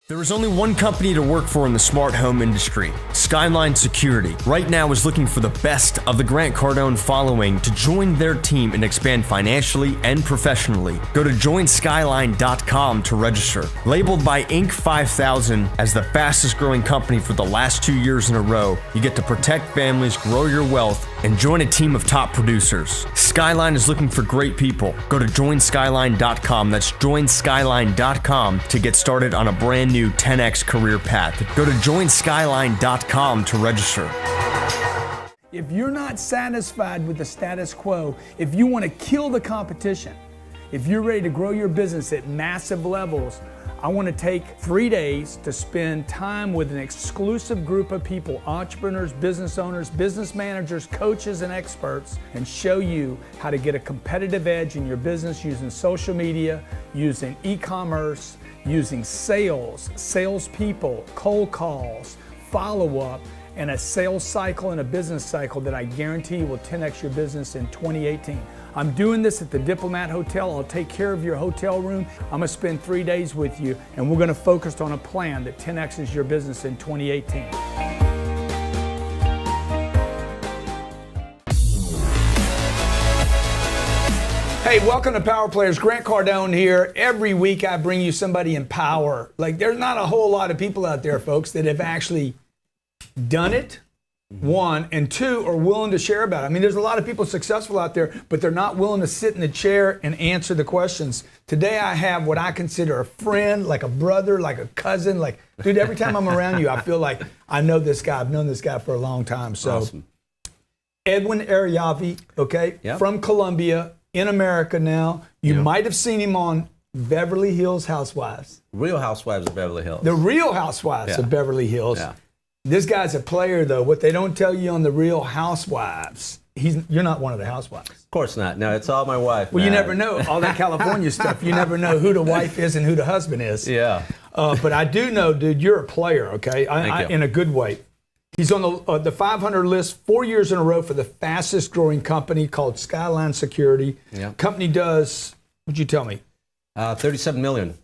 There is only one company to work for in the smart home industry, Skyline Security. Right now is looking for the best of the Grant Cardone following to join their team and expand financially and professionally. Go to joinskyline.com to register. Labeled by Inc. 5000 as the fastest growing company for the last 2 years in a row, you get to protect families, grow your wealth, and join a team of top producers. Skyline is looking for great people. Go to joinskyline.com. That's joinskyline.com to get started on a brand new 10x career path. Go to joinskyline.com to register. If you're not satisfied with the status quo, if you want to kill the competition, if you're ready to grow your business at massive levels, I want to take 3 days to spend time with an exclusive group of people, entrepreneurs, business owners, business managers, coaches, and experts, and show you how to get a competitive edge in your business using social media, using e-commerce, using sales, salespeople, cold calls, follow-up, and a sales cycle and a business cycle that I guarantee will 10x your business in 2018. I'm doing this at the Diplomat Hotel. I'll take care of your hotel room. I'm gonna spend 3 days with you, and we're gonna focus on a plan that 10x's your business in 2018. Hey, welcome to Power Players. Grant Cardone here. Every week I bring you somebody in power. Like, there's not a whole lot of people out there, folks, that have actually done it, one, and two, are willing to share about it. I mean, there's a lot of people successful out there, but they're not willing to sit in the chair and answer the questions. Today I have what I consider a friend, like a brother, like a cousin. Like, dude, every time I'm around you, I feel like I know this guy. I've known this guy for a long time. So, awesome. Edwin Arroyave, okay, Yep. from Colombia, in America now. You Yep. might have seen him on Beverly Hills Housewives. Real Housewives of Beverly Hills. The Real Housewives Yeah. of Beverly Hills. Yeah. This guy's a player, though. What they don't tell you on the Real Housewives, you're not one of the housewives. Of course not. No, it's all my wife. Well, you man. never know. All that California stuff, you never know who the wife is and who the husband is. Yeah. But I do know, dude, you're a player, okay? Thank you. In a good way. He's on the 500 list 4 years in a row for the fastest growing company called Skyline Security. Yeah. Company does, what'd you tell me? 37 million.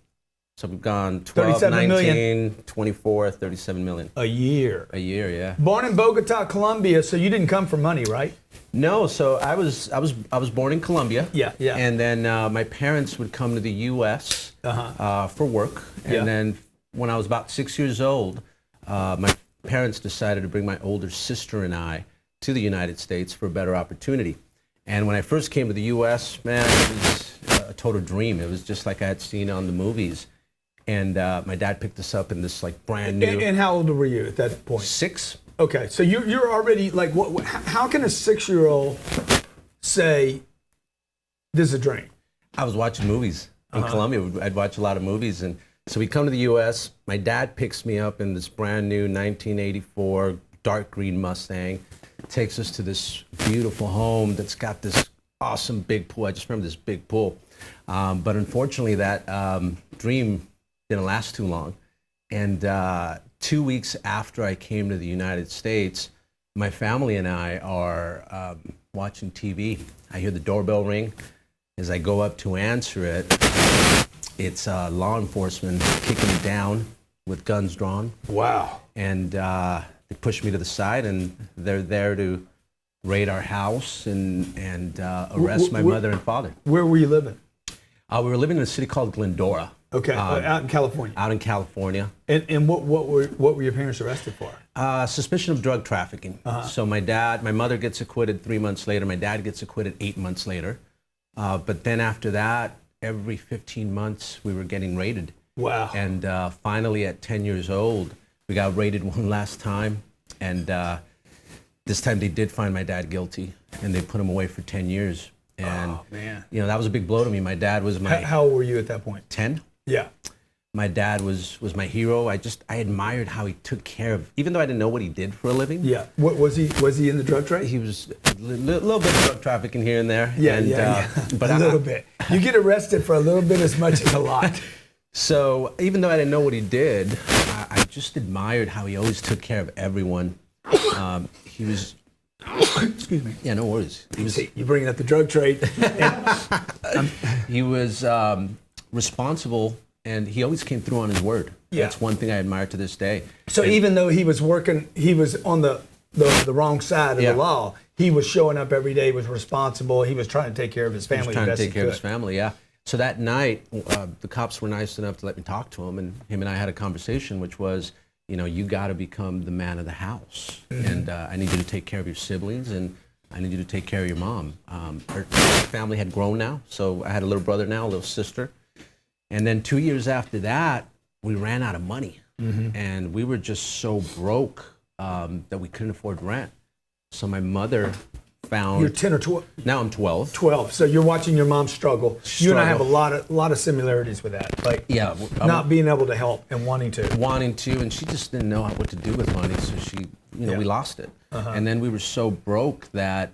So we've gone 12, 37 19, million. 24, 37 million. A year. A year, yeah. Born in Bogota, Colombia, so you didn't come for money, right? No, so I was born in Colombia. Yeah, yeah. And then my parents would come to the U.S. For work. And Yeah. then when I was about 6 years old, my parents decided to bring my older sister and I to the United States for a better opportunity. And when I first came to the U.S., man, it was a total dream. It was just like I had seen on the movies. And my dad picked us up in this like brand new. And how old were you at that point? 6. Okay, so you're already like, how can a 6-year-old say this is a dream? I was watching movies in Colombia. I'd watch a lot of movies, and so we come to the U.S. My dad picks me up in this brand new 1984 dark green Mustang, takes us to this beautiful home that's got this awesome big pool. I just remember this big pool, but unfortunately that dream didn't last too long. And 2 weeks after I came to the United States, my family and I are watching TV. I hear the doorbell ring. As I go up to answer it, it's law enforcement kicking me down with guns drawn. Wow. And they push me to the side, and they're there to raid our house and arrest my mother and father. Where were you living? We were living in a city called Glendora. Okay, out in California. Out in California. And what were your parents arrested for? Suspicion of drug trafficking. So my mother gets acquitted 3 months later. My dad gets acquitted 8 months later. But then after that, every 15 months, we were getting raided. Wow. And finally, at 10 years old, we got raided one last time. And this time they did find my dad guilty, and they put him away for 10 years. And, man. You know, that was a big blow to me. My dad was my... How old were you at that point? 10. Yeah. My dad was my hero. I admired how he took care of, even though I didn't know what he did for a living. Yeah. What was he in the drug trade? He was a little bit of drug trafficking here and there. Yeah, and, yeah. But a little bit. You get arrested for a little bit as much as a lot. So even though I didn't know what he did, I just admired how he always took care of everyone. He was... Excuse me. Yeah, no worries. He was... You're bringing up the drug trade. He was responsible and he always came through on his word. Yeah. That's one thing I admire to this day. So even though he was working, he was on the wrong side of the law, he was showing up every day, was responsible, he was trying to take care of his family. He was trying to take care of his family, yeah. So that night, the cops were nice enough to let me talk to him, and him and I had a conversation, which was, you got to become the man of the house, and I need you to take care of your siblings, and I need you to take care of your mom. Her family had grown now, so I had a little brother now, a little sister. And then 2 years after that, we ran out of money, and we were just so broke that we couldn't afford rent. So my mother found... You're 10 or 12? Now I'm 12. 12. So you're watching your mom struggle. You and I have a lot of similarities with that. Like, not being able to help and wanting to. And she just didn't know what to do with money, so she, we lost it. And then we were so broke that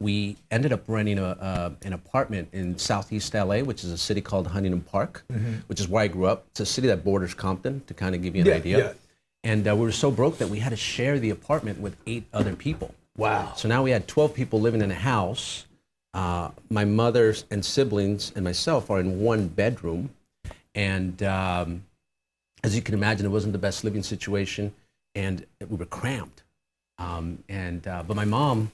we ended up renting an apartment in Southeast LA, which is a city called Huntington Park, which is where I grew up. It's a city that borders Compton, to kind of give you an idea. Yeah. And we were so broke that we had to share the apartment with 8 other people. Wow. So now we had 12 people living in a house. My mother and siblings and myself are in one bedroom. And as you can imagine, it wasn't the best living situation, and we were cramped. But my mom,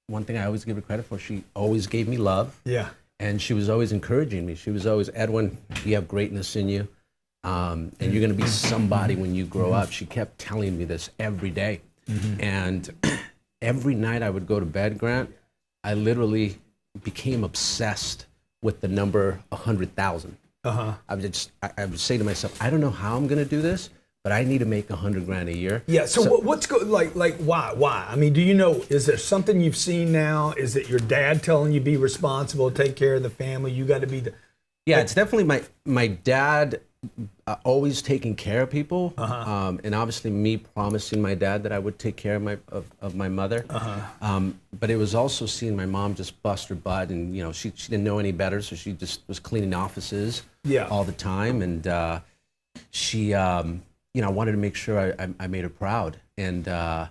one thing I always give her credit for, she always gave me love. Yeah. And she was always encouraging me. She was always, Edwin, you have greatness in you. And you're going to be somebody when you grow up. She kept telling me this every day. And every night I would go to bed, Grant, I literally became obsessed with the number 100,000. I would say to myself, I don't know how I'm going to do this, but I need to make $100,000 a year. Yeah. So what's why? I mean, do you know? Is there something you've seen now? Is it your dad telling you be responsible, take care of the family? You got to be the. Yeah, it's definitely my dad always taking care of people, and obviously me promising my dad that I would take care of my mother. But it was also seeing my mom just bust her butt, and she didn't know any better, so she just was cleaning offices all the time, and she. I wanted to make sure I made her proud. And, the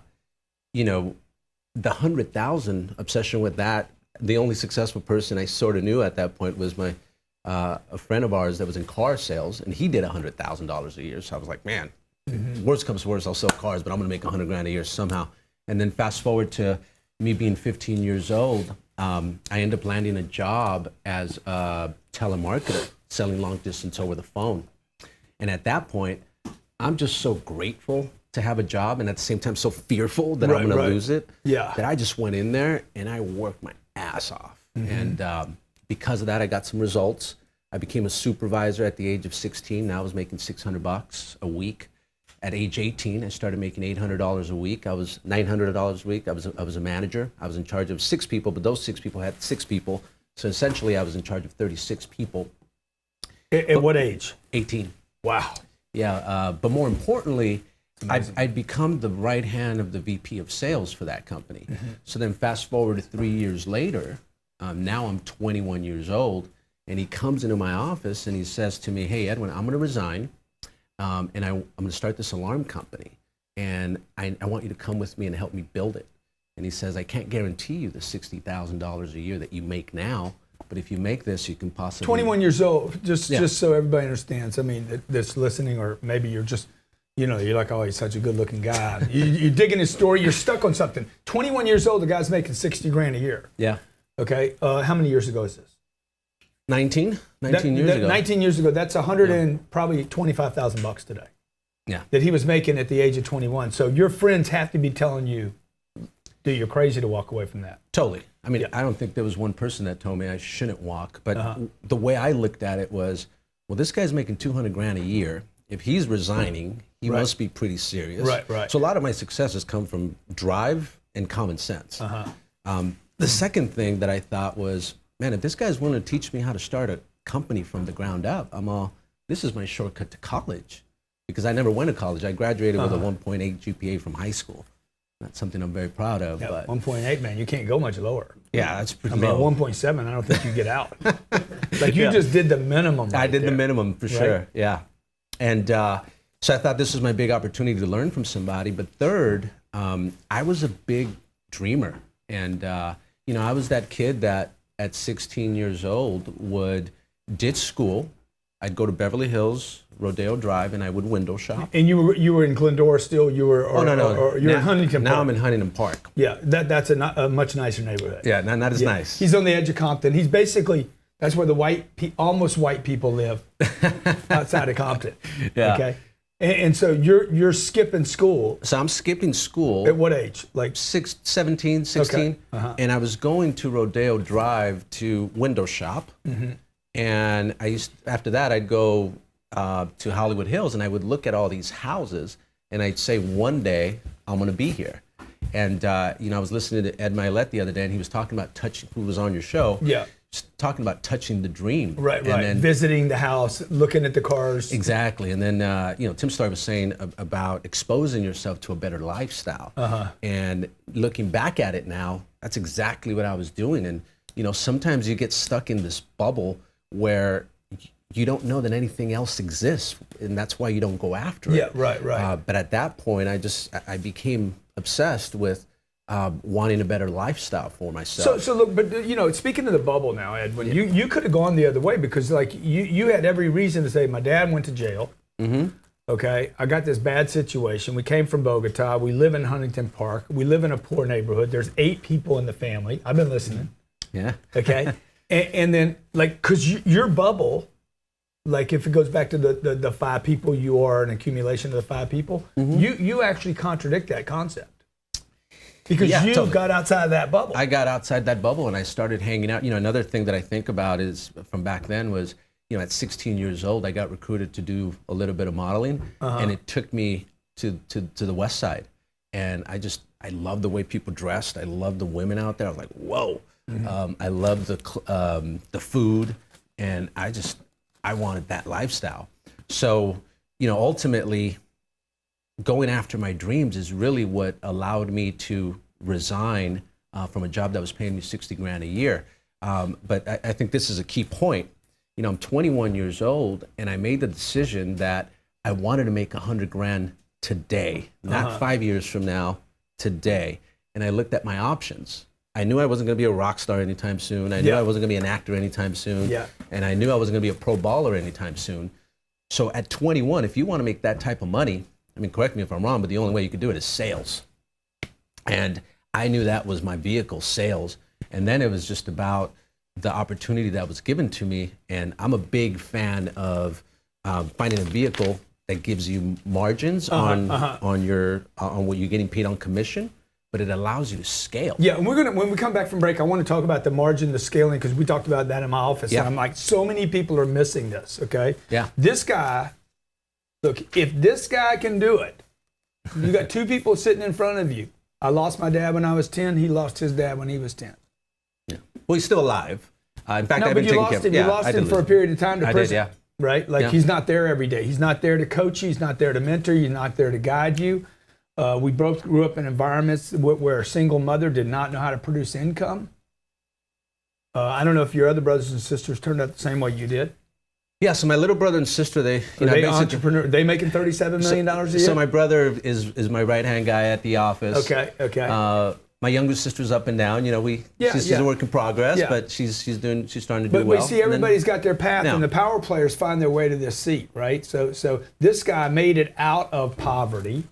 100,000 obsession with that, the only successful person I sort of knew at that point was a friend of ours that was in car sales, and he did $100,000 a year. So I was like, man, worst comes to worst, I'll sell cars, but I'm going to make $100,000 a year somehow. And then fast forward to me being 15 years old, I ended up landing a job as a telemarketer, selling long distance over the phone. And at that point, I'm just so grateful to have a job, and at the same time so fearful that I'm going to lose it, that I just went in there and I worked my ass off. And because of that, I got some results. I became a supervisor at the age of 16. Now I was making $600 a week. At age 18, I started making $800 a week. I was $900 a week. I was a manager. I was in charge of 6 people, but those 6 people had 6 people. So essentially, I was in charge of 36 people. At what age? 18. Wow. Yeah, but more importantly, I'd become the right hand of the VP of sales for that company. So then fast forward to 3 years later, now I'm 21 years old, and he comes into my office and he says to me, hey, Edwin, I'm going to resign, and I'm going to start this alarm company, and I want you to come with me and help me build it. And he says, I can't guarantee you the $60,000 a year that you make now, but if you make this, you can possibly... 21 years old, just so everybody understands. I mean, that's listening, or maybe you're just, you're like, oh, he's such a good-looking guy. You're digging his story, you're stuck on something. 21 years old, the guy's making $60,000 a year. Yeah. Okay, how many years ago is this? 19 years ago. 19 years ago, that's probably $25,000 today. Yeah. That he was making at the age of 21. So your friends have to be telling you, dude, you're crazy to walk away from that. Totally. I mean, I don't think there was one person that told me I shouldn't walk, but the way I looked at it was, well, this guy's making $200,000 a year. If he's resigning, he must be pretty serious. Right. So a lot of my successes come from drive and common sense. The second thing that I thought was, man, if this guy's willing to teach me how to start a company from the ground up, this is my shortcut to college, because I never went to college. I graduated with a 1.8 GPA from high school. That's something I'm very proud of. Yeah, but 1.8, man, you can't go much lower. Yeah, that's pretty low. I mean, 1.7, I don't think you get out. Like you just did the minimum. I did the minimum for sure. Yeah, and so I thought this was my big opportunity to learn from somebody. But third, I was a big dreamer, and I was that kid that at 16 years old ditch school, I'd go to Beverly Hills, Rodeo Drive, and I would window shop. And you were in Glendora still? You were? Or, no. Or you're in Huntington Park? Now I'm in Huntington Park. Yeah, that's a much nicer neighborhood. Yeah, not as nice. He's on the edge of Compton. He's basically, that's where the almost white people live, outside of Compton. Yeah. Okay. And so you're skipping school. So I'm skipping school. At what age? Like 17, 16. Okay. Uh-huh. And I was going to Rodeo Drive to window shop. Mm-hmm. And after that, I'd go to Hollywood Hills, and I would look at all these houses, and I'd say, one day I'm going to be here. And I was listening to Ed Milet the other day, and he was talking about who was on your show. Yeah. Talking about touching the dream. Right. And then visiting the house, looking at the cars. Exactly. And then Tim Starr was saying about exposing yourself to a better lifestyle. Uh-huh. And looking back at it now, that's exactly what I was doing. And sometimes you get stuck in this bubble where you don't know that anything else exists, and that's why you don't go after it. Yeah, right. But at that point, I became obsessed with wanting a better lifestyle for myself. So look, but speaking of the bubble now, Edwin, you could have gone the other way, because like you had every reason to say, my dad went to jail. Mm-hmm. Okay, I got this bad situation. We came from Bogota. We live in Huntington Park. We live in a poor neighborhood. There's 8 people in the family. I've been listening. Yeah. Okay. And then, like, because your bubble, like, if it goes back to the 5 people, you are an accumulation of the 5 people, mm-hmm. you actually contradict that concept. Because you totally got outside of that bubble. I got outside that bubble, and I started hanging out. Another thing that I think about is from back then was, at 16 years old, I got recruited to do a little bit of modeling, uh-huh. and it took me to the West Side. And I love the way people dressed. I love the women out there. I was like, whoa. Mm-hmm. I love the food, and I wanted that lifestyle. So, ultimately, going after my dreams is really what allowed me to resign from a job that was paying me $60,000 a year. But I think this is a key point. I'm 21 years old, and I made the decision that I wanted to make $100,000 today, not uh-huh. 5 years from now, today. And I looked at my options. I knew I wasn't going to be a rock star anytime soon. I knew I wasn't going to be an actor anytime soon. Yeah. And I knew I wasn't going to be a pro baller anytime soon. So at 21, if you want to make that type of money, correct me if I'm wrong, but the only way you could do it is sales. And I knew that was my vehicle, sales. And then it was just about the opportunity that was given to me. And I'm a big fan of finding a vehicle that gives you margins on what you're getting paid on commission, but it allows you to scale. Yeah, and when we come back from break, I want to talk about the margin, the scaling, because we talked about that in my office. Yeah. And I'm like, so many people are missing this, okay? Yeah. This guy, look, if this guy can do it, you got 2 people sitting in front of you. I lost my dad when I was 10. He lost his dad when he was 10. Yeah. Well, he's still alive. In fact, no, I've been taking care of him. You lost him for a period of time to prison. I did, yeah. Right? Like, he's not there every day. He's not there to coach you. He's not there to mentor you. He's not there to guide you. We both grew up in environments where a single mother did not know how to produce income. I don't know if your other brothers and sisters turned out the same way you did. Yeah, so my little brother and sister, they entrepreneur. They making $37 million a year? So my brother is my right-hand guy at the office. Okay. My younger sister's up and down. She's a work in progress, but she's starting to do well. But we see everybody's got their path, and the power players find their way to this seat, right? So this guy made it out of poverty,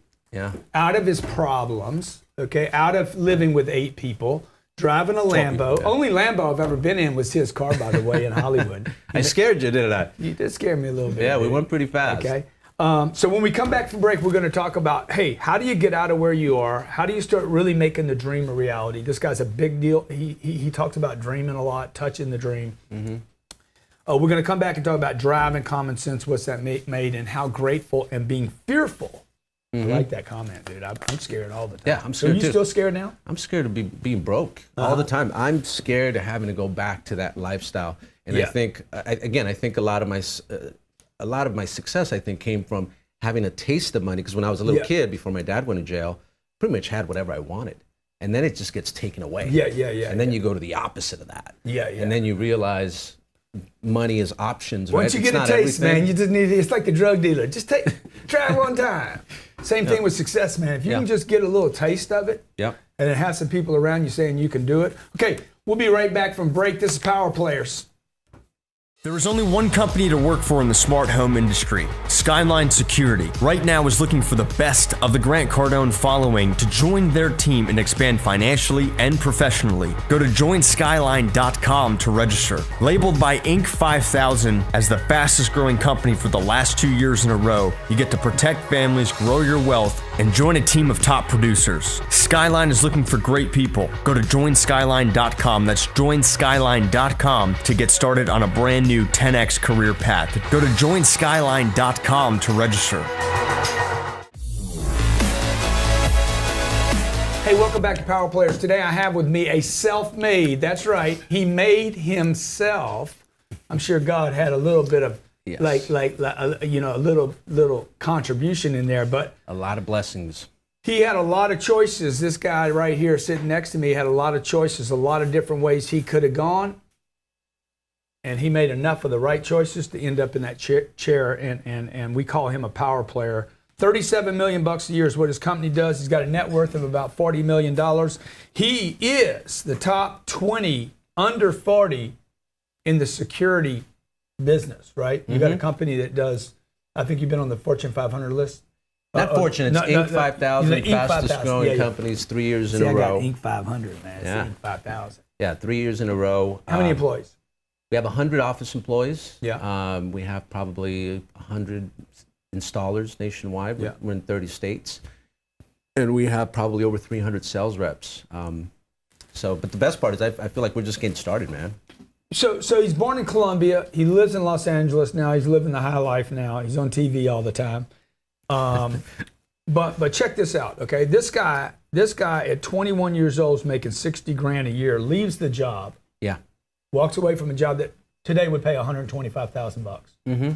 out of his problems, okay, out of living with 8 people, driving a Lambo. Only Lambo I've ever been in was his car, by the way, in Hollywood. I scared you, didn't I? You did scare me a little bit. Yeah, we went pretty fast. Okay. So when we come back from break, we're going to talk about, hey, how do you get out of where you are? How do you start really making the dream a reality? This guy's a big deal. He talks about dreaming a lot, touching the dream. Mm-hmm. We're going to come back and talk about drive and common sense, what's that made, and how grateful and being fearful. Mm-hmm. I like that comment, dude. I'm scared all the time. Yeah, I'm scared too. Are you still scared now? I'm scared of being broke all the time. I'm scared of having to go back to that lifestyle. And I think, I think a lot of my success, I think, came from having a taste of money. Because when I was a little kid, before my dad went to jail, pretty much had whatever I wanted. And then it just gets taken away. Yeah. And then you go to the opposite of that. Yeah. And then you realize money is options. Once you get a taste, man, you just need it's like the drug dealer. Just try it one time. Same thing with success, man. If you can just get a little taste of it, and then have some people around you saying you can do it. Okay, we'll be right back from break. This is Power Players. There is only one company to work for in the smart home industry, Skyline Security. Right now is looking for the best of the Grant Cardone following to join their team and expand financially and professionally. Go to joinskyline.com to register. Labeled by Inc. 5000 as the fastest growing company for the last 2 years in a row, you get to protect families, grow your wealth, and join a team of top producers. Skyline is looking for great people. Go to joinskyline.com. That's joinskyline.com to get started on a brand new 10x career path. Go to joinskyline.com to register. Hey, welcome back to Power Players. Today I have with me a self-made, that's right, he made himself. I'm sure God had a little bit of, Yes. a little contribution in there, but A lot of blessings. he had a lot of choices. This guy right here sitting next to me had a lot of choices, a lot of different ways he could have gone. And he made enough of the right choices to end up in that chair, and we call him a power player. $37 million a year is what his company does. He's got a net worth of about $40 million. He is the top 20 under 40 in the security business, right? You got a company that does, I think you've been on the Fortune 500 list. Not Fortune, it's Inc. 5000, Inc. fastest growing companies 3 years in a row. I got Inc. 500, man. It's Yeah. Inc. 5000. Yeah, 3 years in a row. How many employees? We have 100 office employees. Yeah. We have probably 100 installers nationwide. Yeah. We're in 30 states. And we have probably over 300 sales reps. But the best part is I feel like we're just getting started, man. So he's born in Colombia. He lives in Los Angeles now. He's living the high life now. He's on TV all the time. But check this out, okay? This guy at 21 years old is making 60 grand a year. Leaves the job. Yeah. Walks away from a job that today would pay $125,000 bucks. Mm-hmm.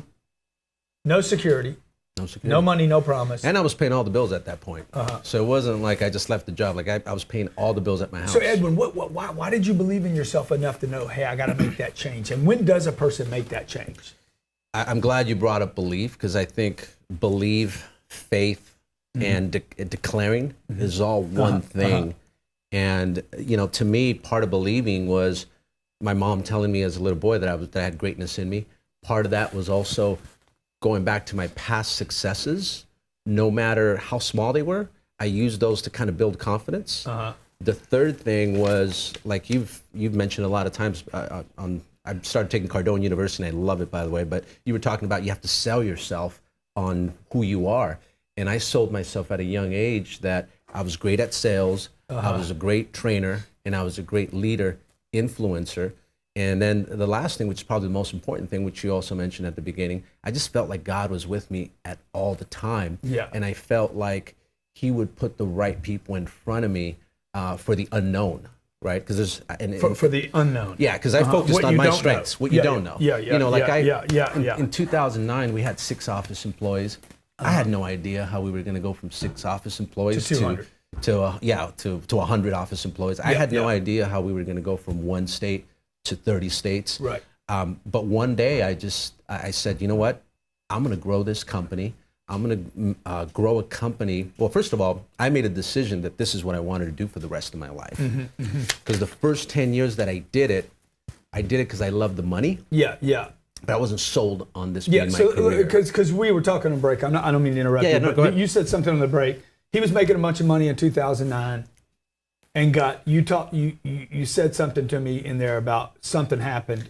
No security. No security. No money. No promise. And I was paying all the bills at that point. So it wasn't like I just left the job. Like I was paying all the bills at my house. So Edwin, why did you believe in yourself enough to know, hey, I got to make that change? And when does a person make that change? I'm glad you brought up belief, because I think believe, faith, and declaring is all one thing. And to me, part of believing was my mom telling me as a little boy that I had greatness in me. Part of that was also going back to my past successes. No matter how small they were, I used those to kind of build confidence. The third thing was, like you've mentioned a lot of times, I started taking Cardone University, and I love it, by the way, but you were talking about you have to sell yourself on who you are. And I sold myself at a young age that I was great at sales, I was a great trainer, and I was a great leader, influencer. And then the last thing, which is probably the most important thing, which you also mentioned at the beginning, I just felt like God was with me at all the time. Yeah. And I felt like he would put the right people in front of me for the unknown, right? Because there's For the unknown. yeah, because I focused on my strengths, what you don't know. Yeah. In 2009, we had 6 office employees. I had no idea how we were going to go from 6 office employees To 200. to 100 office employees. I had no idea how we were going to go from 1 state to 30 states. Right. But one day I said, you know what? I'm going to grow this company. I'm going to grow a company. Well, first of all, I made a decision that this is what I wanted to do for the rest of my life. Because the first 10 years that I did it because I loved the money. Yeah. But I wasn't sold on this being my So career. because we were talking on the break, I don't mean to interrupt you, no, but go ahead. you said something on the break. He was making a bunch of money in 2009, and you said something to me in there about something happened,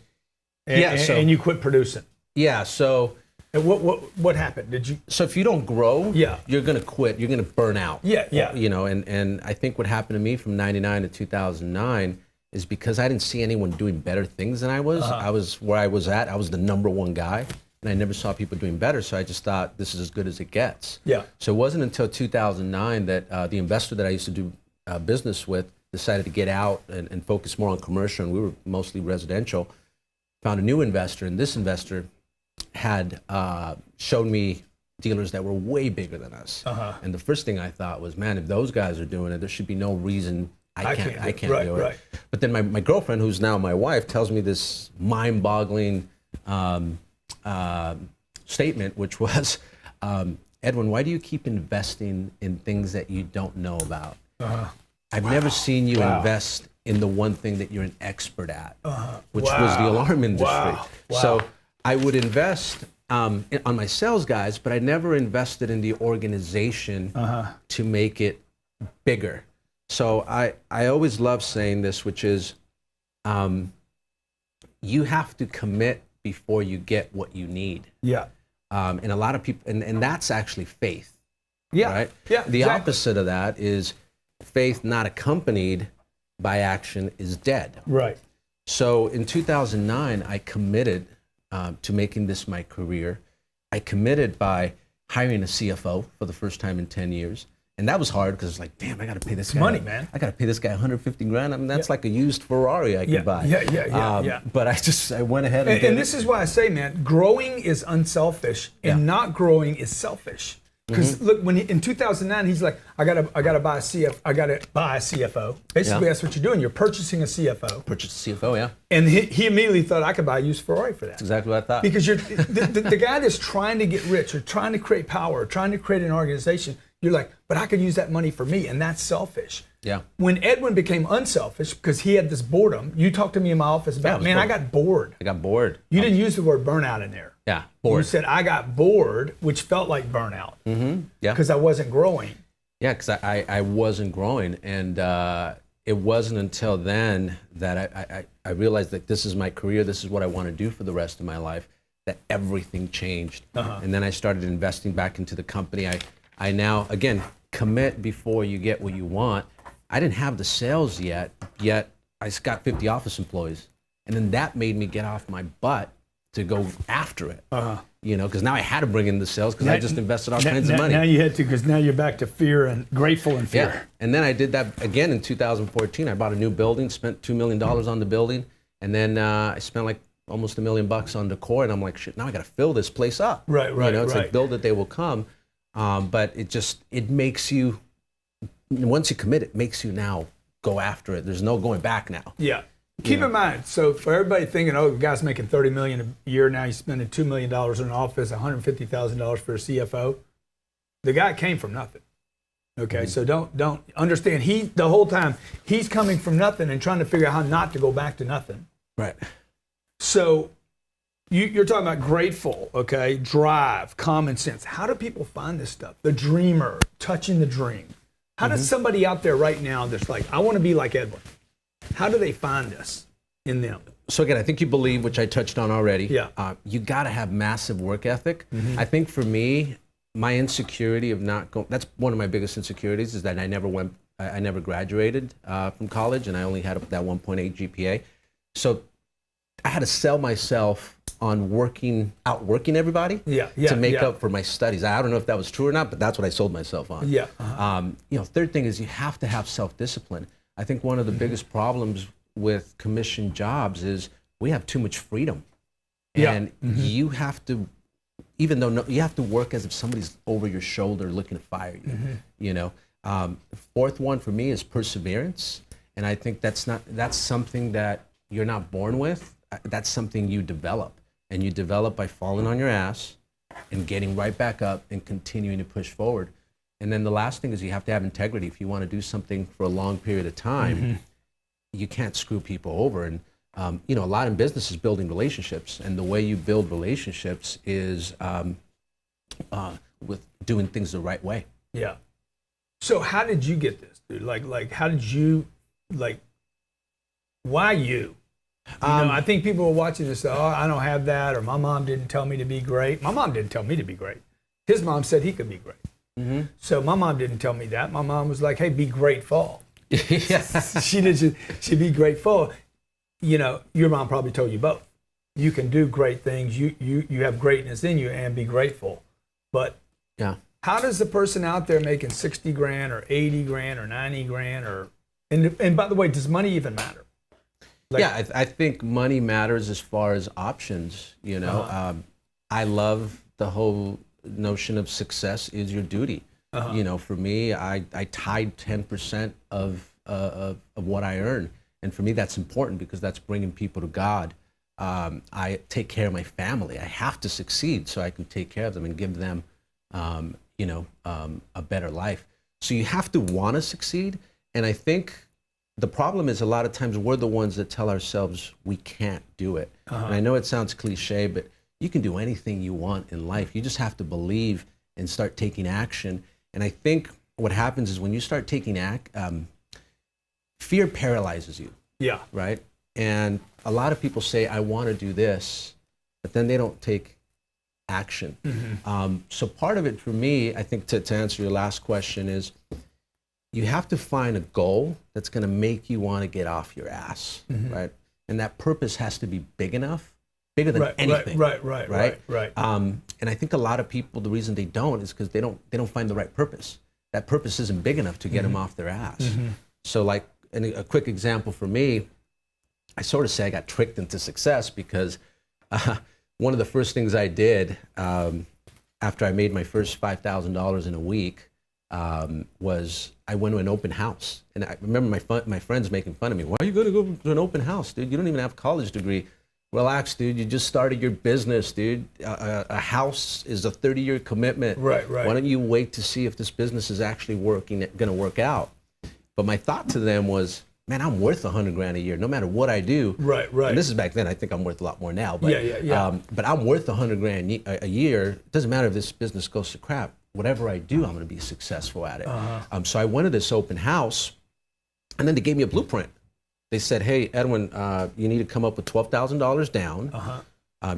and you quit producing. Yeah, so And what happened? Did you? so if you don't grow, Yeah. you're gonna quit. You're gonna burn out. Yeah. And I think what happened to me from '99 to 2009 is because I didn't see anyone doing better things than I was. I was where I was at. I was the #1 guy, and I never saw people doing better. So I just thought this is as good as it gets. Yeah. So it wasn't until 2009 that the investor that I used to do business with decided to get out and focus more on commercial, and we were mostly residential. Found a new investor, and this investor had showed me dealers that were way bigger than us. And the first thing I thought was, man, if those guys are doing it, there should be no reason I can't do it. Right. But then my girlfriend, who's now my wife, tells me this mind-boggling statement, which was, Edwin, why do you keep investing in things that you don't know about? I've never seen you invest in the one thing that you're an expert at, which was the alarm industry. Wow. So I would invest on my sales guys, but I never invested in the organization to make it bigger. So I always love saying this, which is you have to commit before you get what you need. Yeah. And a lot of people, and that's actually faith. Yeah. Right? Yeah. The exactly. opposite of that is faith not accompanied by action is dead. Right. So in 2009, I committed to making this my career. I committed by hiring a CFO for the first time in 10 years. And that was hard because it's like, damn, I got to pay this guy money, man. I got to pay this guy 150 grand. I mean, that's like a used Ferrari I could buy. Yeah. But I went ahead and And this is why I say, man, growing is unselfish and not growing is selfish. Because look, when in 2009, he's like, I gotta buy a CFO. Basically, that's what you're doing. You're purchasing a CFO. Purchase a CFO, yeah. And he immediately thought I could buy a used Ferrari for that. That's exactly what I thought. Because you're the guy that's trying to get rich or trying to create power or trying to create an organization, you're like, but I could use that money for me, and that's selfish. Yeah. When Edwin became unselfish because he had this boredom, you talked to me in my office about, I got bored. I got bored. You didn't use the word burnout in there. Yeah, bored. You said I got bored, which felt like burnout. Yeah. Because I wasn't growing. Yeah, because I wasn't growing, and it wasn't until then that I realized that this is my career, this is what I want to do for the rest of my life, that everything changed. And then I started investing back into the company. I now, again, commit before you get what you want. I didn't have the sales yet I just got 50 office employees. And then that made me get off my butt to go after it. You know, because now I had to bring in the sales because I just invested all kinds of money. Now you had to, because now you're back to fear and grateful and fear. Yeah, and then I did that again in 2014. I bought a new building, spent $2 million on the building, and then I spent like almost $1 million on decor, and I'm like, shit, now I got to fill this place up. Right, You know, it's like build it, they will come. But it makes you, once you commit, it makes you now go after it. There's no going back now. Yeah. Keep in mind, so for everybody thinking, oh, the guy's making $30 million a year now, he's spending $2 million in an office, $150,000 for a CFO. The guy came from nothing. Okay, so don't understand. The whole time he's coming from nothing and trying to figure out how not to go back to nothing. Right. So you're talking about grateful, okay, drive, common sense. How do people find this stuff? The dreamer, touching the dream. How does somebody out there right now that's like, I want to be like Edwin? How do they find this in them? So again, I think you believe, which I touched on already. Yeah. You got to have massive work ethic. I think for me, my insecurity of not going, that's one of my biggest insecurities, is that I never graduated from college, and I only had that 1.8 GPA. So I had to sell myself on outworking everybody to make up for my studies. I don't know if that was true or not, but that's what I sold myself on. Yeah. Third thing is you have to have self-discipline. I think one of the biggest problems with commission jobs is we have too much freedom. And you have to, even though you have to work as if somebody's over your shoulder looking to fire you, you know. Fourth one for me is perseverance. And I think that's something that you're not born with. That's something you develop. And you develop by falling on your ass and getting right back up and continuing to push forward. And then the last thing is you have to have integrity. If you want to do something for a long period of time, you can't screw people over. And, a lot in business is building relationships. And the way you build relationships is with doing things the right way. Yeah. So how did you get this, dude? Like how did you, why you? I think people are watching this, oh, I don't have that, or my mom didn't tell me to be great. My mom didn't tell me to be great. His mom said he could be great. So my mom didn't tell me that. My mom was like, hey, be grateful. She'd be grateful. Your mom probably told you both. You can do great things. You have greatness in you, and be grateful. But how does the person out there making 60 grand or 80 grand or 90 grand and by the way, does money even matter? I think money matters as far as options. I love the whole notion of success is your duty. For me, I tied 10% of what I earn, and for me that's important because that's bringing people to God. I take care of my family. I have to succeed so I can take care of them and give them, a better life. So you have to want to succeed, and I think the problem is a lot of times we're the ones that tell ourselves we can't do it. And I know it sounds cliche, but you can do anything you want in life. You just have to believe and start taking action. And I think what happens is when you start taking fear paralyzes you. Yeah. Right? And a lot of people say, I want to do this, but then they don't take action. So part of it for me, I think to answer your last question is, you have to find a goal that's going to make you want to get off your ass, right? And that purpose has to be big enough, bigger than anything. Right. And I think a lot of people, the reason they don't is because they don't find the right purpose. That purpose isn't big enough to get them off their ass. So like a quick example for me, I sort of say I got tricked into success because one of the first things I did after I made my first $5,000 in a week was I went to an open house. And I remember my friends making fun of me. Why are you going to go to an open house, dude? You don't even have a college degree. Relax, dude. You just started your business, dude. A house is a 30-year commitment. Right. Why don't you wait to see if this business is actually going to work out? But my thought to them was, man, I'm worth $100,000 a year, no matter what I do. Right. And this is back then. I think I'm worth a lot more now. But, but I'm worth $100,000 a year. It doesn't matter if this business goes to crap. Whatever I do, I'm going to be successful at it. So I went to this open house, and then they gave me a blueprint. They said, hey, Edwin, you need to come up with $12,000 down.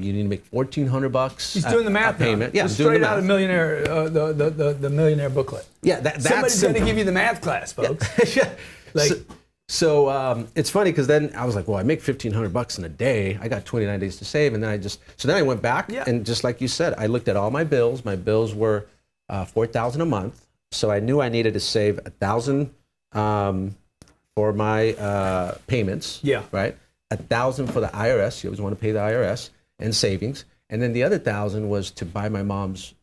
You need to make $1,400. He's doing the math payment. Yeah, straight out of Millionaire, the Millionaire booklet. Yeah, that's somebody's going to give you the math class, folks. So it's funny because then I was like, well, I make $1,500 in a day. I got 29 days to save, and then I went back and just like you said, I looked at all my bills. My bills were $4,000 a month, so I knew I needed to save $1,000 for my payments. Yeah. Right. $1,000 for the IRS. You always want to pay the IRS and savings, and then the other $1,000 was to buy my mom's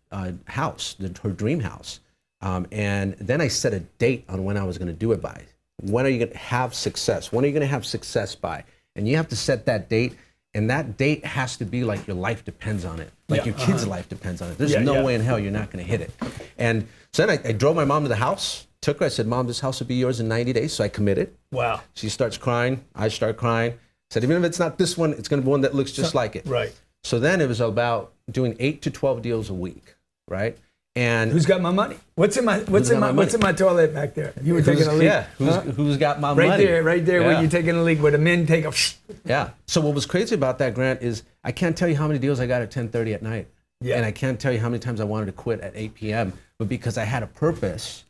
house, her dream house. And then I set a date on when I was going to do it by. When are you going to have success? When are you going to have success by? And you have to set that date. And that date has to be like your life depends on it. Like your kid's life depends on it. There's no way in hell you're not going to hit it. And so then I drove my mom to the house, took her. I said, Mom, this house will be yours in 90 days. So I committed. Wow. She starts crying. I start crying. I said, even if it's not this one, it's going to be one that looks just like it. Right. So then it was about doing 8 to 12 deals a week. Right. And who's got my money? What's in my toilet back there? You were taking a leak. Yeah, who's got my money? Right there, where you're taking a leak, where the men take a. Yeah. So what was crazy about that, Grant, is I can't tell you how many deals I got at 10:30 at night. Yeah. And I can't tell you how many times I wanted to quit at 8 p.m. But because I had a purpose,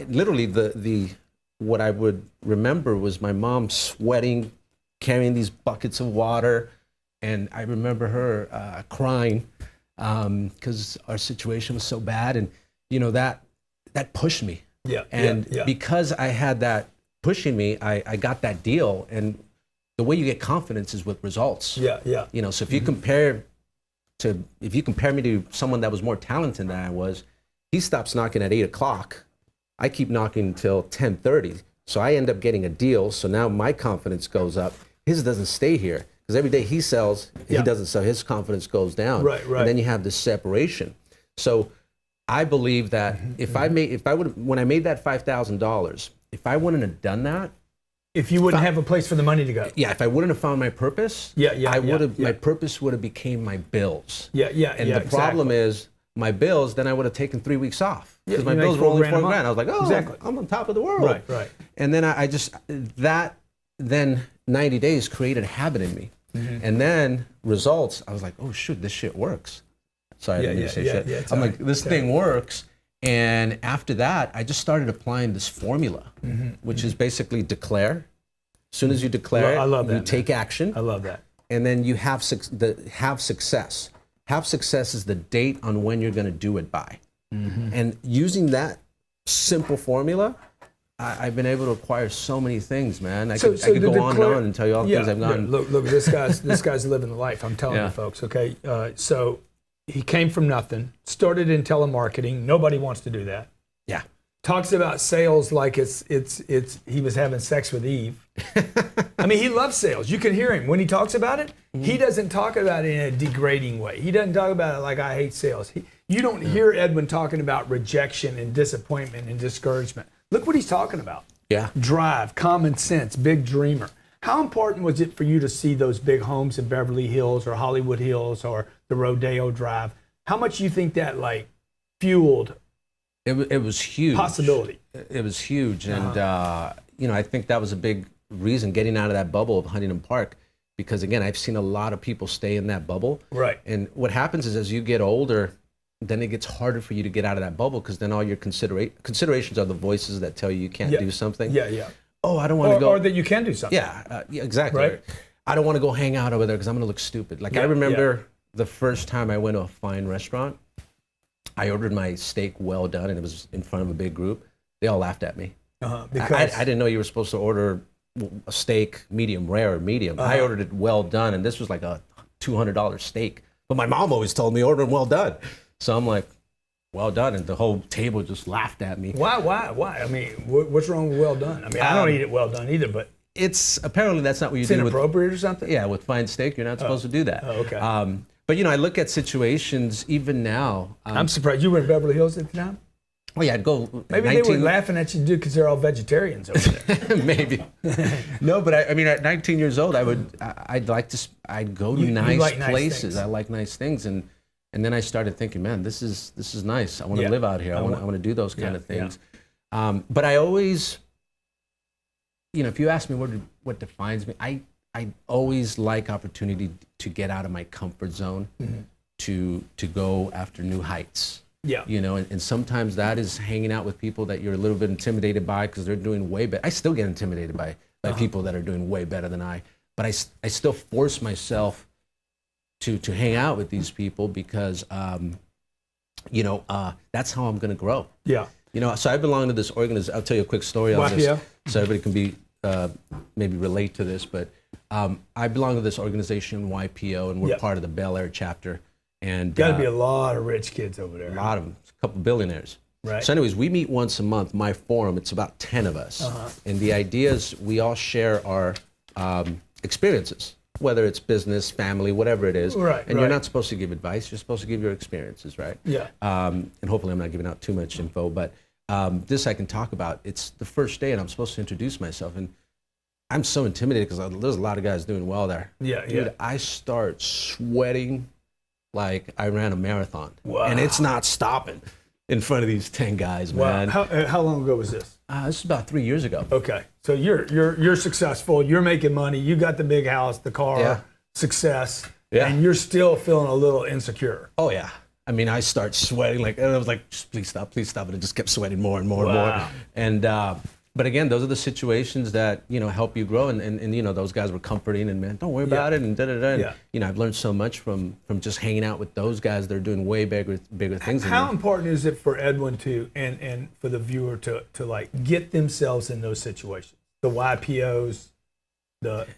literally what I would remember was my mom sweating, carrying these buckets of water, and I remember her crying. Because our situation was so bad, and that pushed me. Because I had that pushing me, I got that deal. And the way you get confidence is with results. So if you compare me to someone that was more talented than I was, he stops knocking at 8 o'clock. I keep knocking until 10:30. So I end up getting a deal. So now my confidence goes up. His doesn't stay here. Because every day he sells, he doesn't sell, his confidence goes down. Right. And then you have this separation. So I believe that when I made that $5,000, if I wouldn't have done that, if you wouldn't have a place for the money to go. Yeah, if I wouldn't have found my purpose, my purpose would have became my bills. And the problem is my bills, then I would have taken 3 weeks off. Because my bills were only $4,000. I was like, exactly. I'm on top of the world. Right. And then then 90 days created a habit in me. And then results, I was like, oh shoot, this shit works. Sorry, I didn't mean to say shit. I'm like, this thing works. And after that, I just started applying this formula, which is basically declare. As soon as you declare, you take action. I love that. And then you have success. Have success is the date on when you're going to do it by. And using that simple formula, I've been able to acquire so many things, man. I could go on and on and tell you all the things I've done. Look, this guy's living the life. I'm telling you, folks. Okay, so he came from nothing, started in telemarketing. Nobody wants to do that. Yeah. Talks about sales like it's he was having sex with Eve. I mean, he loves sales. You can hear him when he talks about it. He doesn't talk about it in a degrading way. He doesn't talk about it like I hate sales. You don't hear Edwin talking about rejection and disappointment and discouragement. Look what he's talking about. Yeah. drive, common sense, big dreamer. How important was it for you to see those big homes in Beverly Hills or Hollywood Hills or the Rodeo Drive? How much do you think that like fueled It was huge. possibility? It was huge. And, you know, I think that was a big reason getting out of that bubble of Huntington Park. Because again, I've seen a lot of people stay in that bubble. Right. And what happens is as you get older, then it gets harder for you to get out of that bubble because then all your considerations are the voices that tell you can't do something. Yeah, yeah. Oh, I don't want to go. Or that you can do something. Yeah, yeah, exactly. Right. I don't want to go hang out over there because I'm going to look stupid. Like I remember the first time I went to a fine restaurant, I ordered my steak well done and it was in front of a big group. They all laughed at me. Because I didn't know you were supposed to order a steak medium rare or medium. I ordered it well done and this was like a $200 steak. But my mom always told me order them well done. So I'm like, well done. And the whole table just laughed at me. Why? I mean, what's wrong with well done? I mean, I don't eat it well done either, but It's apparently that's not what you it's do with, inappropriate or something? yeah, with fine steak. You're not supposed to do that. Oh, okay. But you know, I look at situations even now. I'm surprised. You were in Beverly Hills at the time? Oh yeah, I'd go. Maybe they were laughing at you, dude, because they're all vegetarians over there. Maybe. No, but I mean, at 19 years old, I'd go to nice like nice places. things. I like nice things, and then I started thinking, man, this is nice. I want to Yeah. live out here. I want to do those kind of yeah. things. But I always, you know, if you ask me what defines me, I always like opportunity to get out of my comfort zone, to go after new heights. Yeah. You know, and sometimes that is hanging out with people that you're a little bit intimidated by because they're doing way better. I still get intimidated by people that are doing way better than I, but I still force myself to hang out with these people because, you know, that's how I'm going to grow. Yeah. You know, so I belong to this organization. I'll tell you a quick story on this so everybody can be, maybe relate to this, but I belong to this organization, YPO, and we're part of the Bel Air chapter. And Got to be a lot of rich kids over there. a lot of them, a couple billionaires. Right. So anyways, we meet once a month, my forum, it's about 10 of us. And the idea is we all share our experiences, whether it's business, family, whatever it is. Right, and you're not supposed to give advice, you're supposed to give your experiences, right? Yeah. And hopefully I'm not giving out too much info, but this I can talk about. It's the first day and I'm supposed to introduce myself. And I'm so intimidated because there's a lot of guys doing well there. Yeah, Dude, yeah. I start sweating like I ran a marathon. Wow. And it's not stopping in front of these 10 guys, Wow. man. How long ago was this? This is about 3 years ago. Okay. So you're successful. You're making money. You got the big house, the car, success, and you're still feeling a little insecure. Oh, yeah. I mean, I start sweating and I was like, please stop. And it just kept sweating more and more and more. And, but again, those are the situations that, you know, help you grow. And you know, those guys were comforting and, man, don't worry about it. And And, you know, I've learned so much from just hanging out with those guys. They're doing way bigger things than me. How important is it for Edwin and for the viewer to like get themselves in those situations? The YPOs,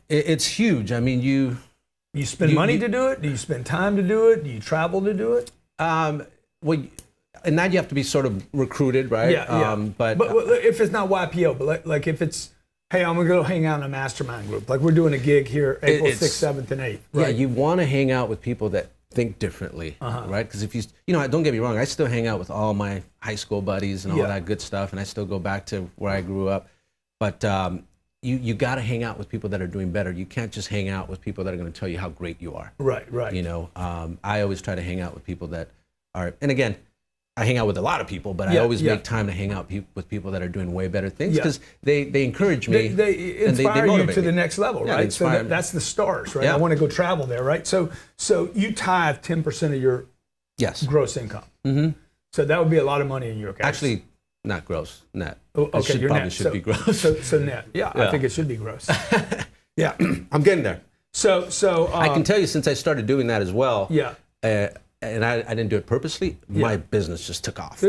It's huge. I mean, you spend money to do it? Do you spend time to do it? Do you travel to do it? Well, and now you have to be sort of recruited, right? Yeah. But if it's not YPO, but like if it's, hey, I'm gonna go hang out in a mastermind group. Like we're doing a gig here, April 6th, 7th, and 8th. Right? Yeah, you want to hang out with people that think differently, right? Because if you know, don't get me wrong, I still hang out with all my high school buddies and all that good stuff, and I still go back to where I grew up. But you got to hang out with people that are doing better. You can't just hang out with people that are going to tell you how great you are. Right. You know, I always try to hang out with people that are, and again, I hang out with a lot of people, but I always make time to hang out with people that are doing way better things because they encourage me. They and inspire you motivate to me. the next level, Yeah, right? So that's the stars, right? Yeah. I want to go travel there, right? So you tithe 10% of your gross income. Mm-hmm. So that would be a lot of money in your case. Actually, not gross, net. Oh, okay, your net. Should be gross. So net. Yeah, I think it should be gross. Yeah. I'm getting there. So I can tell you since I started doing that as well. Yeah. And I didn't do it purposely. My business just took off.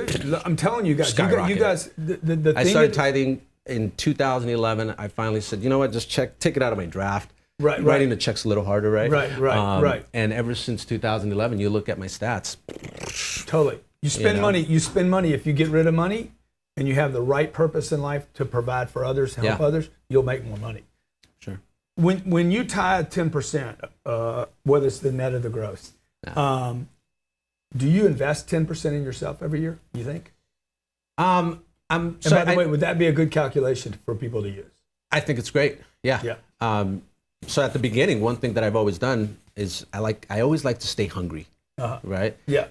I'm telling you guys, the I thing started tithing in 2011. I finally said, you know what, just take it out of my draft. Right. Writing the checks a little harder, right? Right. And ever since 2011, you look at my stats. Totally. You spend money. You spend money. If you get rid of money and you have the right purpose in life to provide for others, help others, you'll make more money. Sure. When you tithe 10%, whether it's the net or the gross, do you invest 10% in yourself every year, you think? I And by the way, would that be a good calculation for people to use? I think it's great. Yeah. Yeah. So at the beginning, one thing that I've always done is I always like to stay hungry, right? Yeah.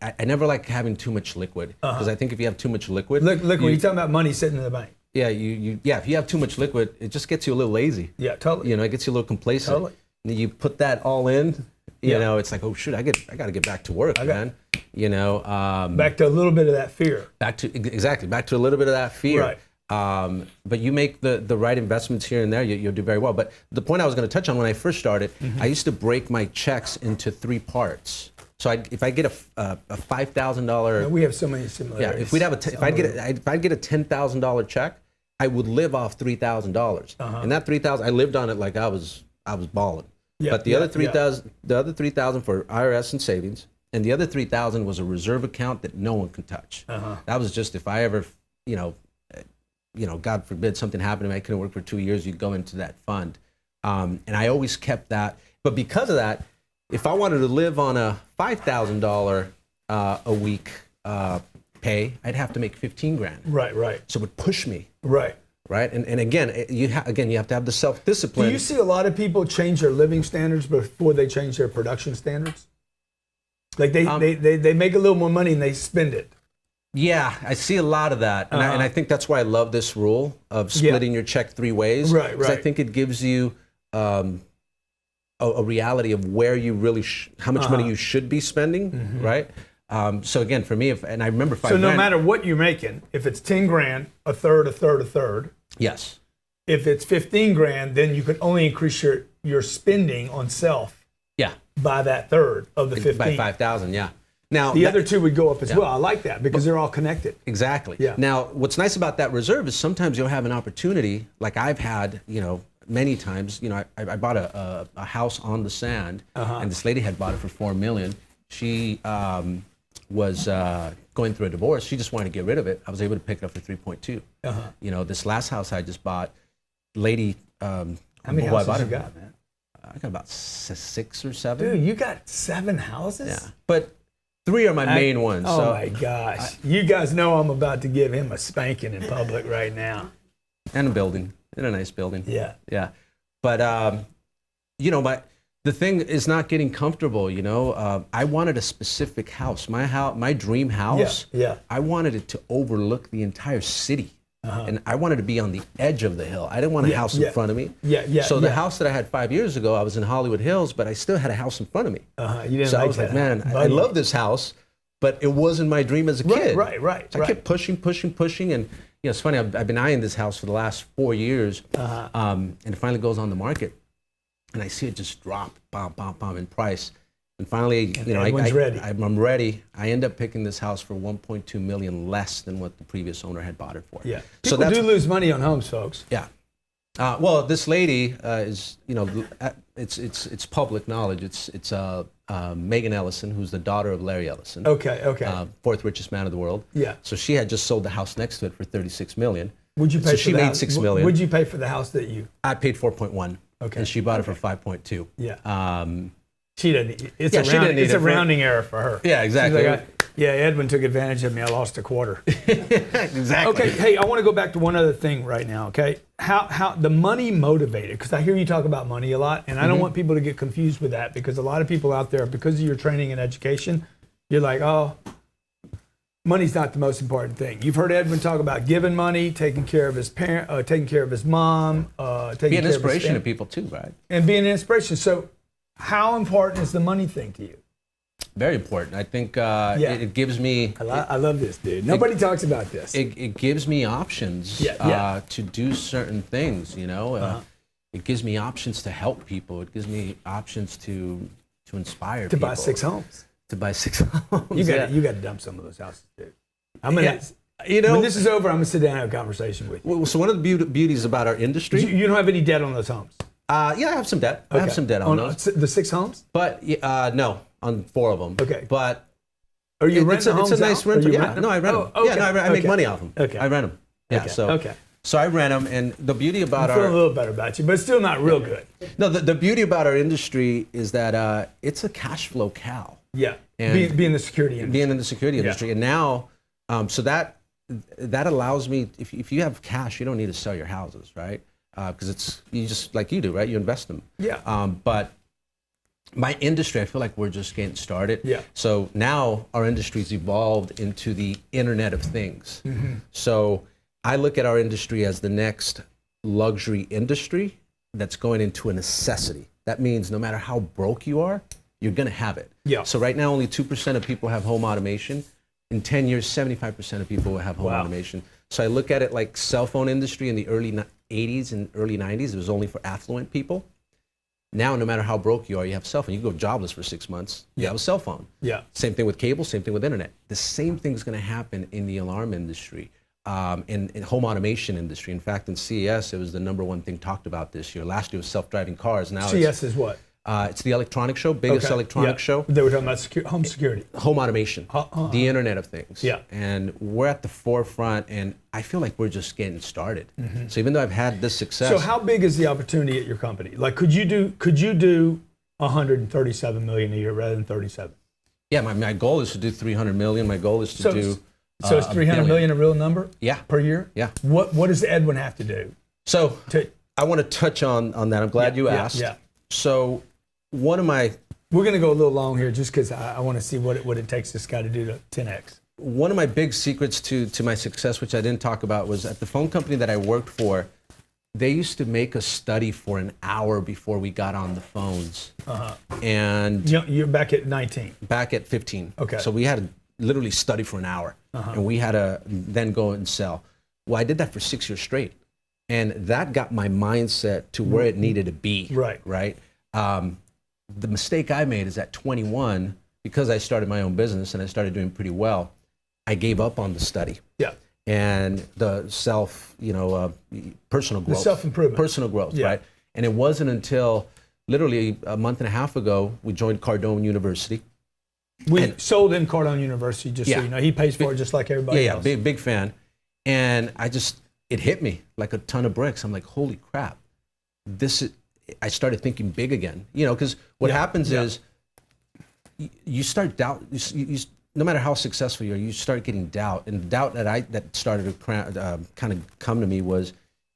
I never like having too much liquid because I think if you have too much liquid, liquid. You're talking about money sitting in the bank. Yeah, if you have too much liquid, it just gets you a little lazy. Yeah, totally. It gets you a little complacent. Totally. And you put that all in, it's like, oh shoot, I got to get back to work, man. Back to a little bit of that fear. Back to a little bit of that fear. Right. But you make the right investments here and there, you'll do very well. But the point I was going to touch on when I first started, I used to break my checks into 3 parts. So if I get a $5,000, we have so many similarities. Yeah, if I'd get a $10,000 check, I would live off $3,000, and that $3,000 I lived on it like I was balling. Yeah, but the other $3,000 for IRS and savings, and the other $3,000 was a reserve account that no one could touch. That was just if I ever, God forbid something happened to me, I couldn't work for 2 years, you'd go into that fund, and I always kept that. But because of that, if I wanted to live on a $5,000 a week pay, I'd have to make 15 grand. Right. So it would push me. Right. And again, you have to have the self-discipline. Do you see a lot of people change their living standards before they change their production standards? Like they make a little more money and they spend it. Yeah, I see a lot of that, and I think that's why I love this rule of splitting your check 3 ways. Right. I think it gives you a reality of where you really how much money you should be spending, right? So again, for me, and I remember 5 grand. So no matter what you're making, if it's 10 grand, a third. Yes. If it's 15 grand, then you can only increase your spending on self. Yeah. By that third of the 15. By 5,000, yeah. Now the other 2 would go up as well. I like that because they're all connected. Exactly. Yeah. Now, what's nice about that reserve is sometimes you'll have an opportunity, like I've had, many times. I bought a house on the sand, and this lady had bought it for $4 million. She was going through a divorce. She just wanted to get rid of it. I was able to pick it up for 3.2. This last house I just bought, lady. How many houses you got, man? I got about 6 or 7. Dude, you got 7 houses? Yeah, but 3 are my main ones. Oh my gosh! You guys know I'm about to give him a spanking in public right now. And a building, in a nice building. Yeah. But the thing is not getting comfortable. I wanted a specific house. My dream house. Yeah. I wanted it to overlook the entire city. And I wanted to be on the edge of the hill. I didn't want a house in front of me. So the house that I had 5 years ago, I was in Hollywood Hills, but I still had a house in front of me. You didn't so like I was that. like, man, I love this house, but it wasn't my dream as a kid. Right. So I kept pushing, and it's funny. I've been eyeing this house for the last 4 years, and it finally goes on the market, and I see it just drop, bomb in price. And finally, I'm ready. I end up picking this house for $1.2 million less than what the previous owner had bought it for. Yeah. People do lose money on homes, folks. Yeah. Well, this lady is, it's public knowledge. It's Megan Ellison, who's the daughter of Larry Ellison. Okay. 4th richest man of the world. Yeah. So she had just sold the house next to it for $36 million. Would you pay? So she made $6 million. Would you pay for the house that you? I paid 4.1. Okay. And she bought it for 5.2. Yeah. She didn't. It's a rounding error for her. Yeah, exactly. She's like, Edwin took advantage of me. I lost a quarter. Exactly. Okay. Hey, I want to go back to one other thing right now. Okay. How the money motivated? Because I hear you talk about money a lot, and I don't want people to get confused with that, because a lot of people out there, because of your training and education, you're like, oh, money's not the most important thing. You've heard Edwin talk about giving money, taking care of his parent, taking care of his mom, taking be an care inspiration of his to people too, right? And being an inspiration. So, how important is the money thing to you? Very important. I think it gives me. I love this, dude. Nobody talks about this. It gives me options to do certain things. It gives me options to help people. It gives me options to inspire people. To buy 6 homes. To buy 6 homes. You got to dump some of those houses, dude. I'm gonna. When this is over, I'm gonna sit down and have a conversation with you. So one of the beauties about our industry. You don't have any debt on those homes. I have some debt. Okay. I have some debt on those. The 6 homes? But no, on 4 of them. Okay. But are you renting homes? It's a nice rental. Yeah. No, I rent them. Okay. Yeah, no, I make money off them. Okay. I rent them. Yeah. So I rent them, and the beauty about I feel a little better about you, but still not real good. No, the beauty about our industry is that it's a cash flow cow. Yeah. And being in the security industry. Being in the security industry, and now, so that that allows me, if you have cash, you don't need to sell your houses, right? Because you just, like you do, right? You invest them. Yeah. But my industry, I feel like we're just getting started. Yeah. So now our industry's evolved into the Internet of Things. So I look at our industry as the next luxury industry that's going into a necessity. That means no matter how broke you are, you're gonna have it. Yeah. So right now, only 2% of people have home automation. In 10 years, 75% of people will have home automation. So I look at it like cell phone industry in the early 80s and early 90s. It was only for affluent people. Now, no matter how broke you are, you have a cell phone. You can go jobless for 6 months. You have a cell phone. Yeah. Same thing with cable. Same thing with internet. The same thing is going to happen in the alarm industry, in home automation industry. In fact, in CES, it was the #1 thing talked about this year. Last year was self-driving cars. Now CES is what? It's the electronic show, biggest electronic show. They were talking about home security. Home automation, the Internet of Things. Yeah. And we're at the forefront, and I feel like we're just getting started. So even though I've had this success. So how big is the opportunity at your company? Like, could you do 137 million a year rather than 37? Yeah, my goal is to do 300 million. My goal is to do. So is 300 million a real number? Yeah. Per year? Yeah. What does Edwin have to do? So I want to touch on that. I'm glad you asked. Yeah. So one of my We're going to go a little long here just because I want to see what it takes this guy to do to 10x. One of my big secrets to my success, which I didn't talk about, was at the phone company that I worked for, they used to make us study for an hour before we got on the phones. And you're back at 19. Back at 15. Okay. So we had to literally study for an hour, and we had to then go and sell. Well, I did that for 6 years straight, and that got my mindset to where it needed to be. Right. Right. The mistake I made is at 21, because I started my own business and I started doing pretty well, I gave up on the study. Yeah. And the personal growth. The self-improvement. Personal growth, right? And it wasn't until literally a month and a half ago, we joined Cardone University. We sold in Cardone University, just so you know. He pays for it just like everybody else. Yeah, big fan. And it hit me like a ton of bricks. I'm like, holy crap. I started thinking big again, because what happens is you start doubt. No matter how successful you are, you start getting doubt, and the doubt that started to kind of come to me was,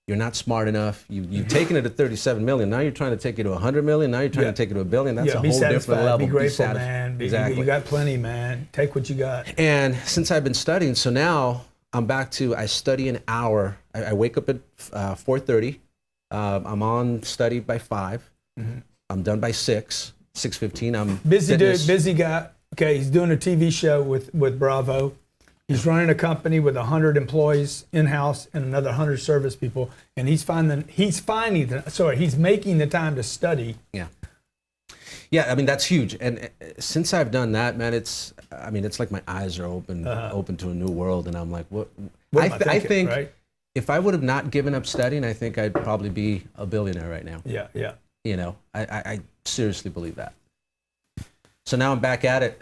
you're not smart enough. You've taken it to 37 million. Now you're trying to take it to 100 million. Now you're trying to take it to $1 billion. That's a whole different level. Be grateful, man. Exactly. You got plenty, man. Take what you got. And since I've been studying, so now I'm back to, I study an hour. I wake up at 4:30. I'm on study by 5. I'm done by 6:15. I'm busy dude, busy guy. Okay, he's doing a TV show with Bravo. He's running a company with 100 employees in-house and another 100 service people, and he's making the time to study. Yeah, I mean, that's huge. And since I've done that, man, it's like my eyes are open to a new world, and I'm like, what I think right? If I would have not given up studying, I think I'd probably be a billionaire right now. Yeah. I seriously believe that. So now I'm back at it.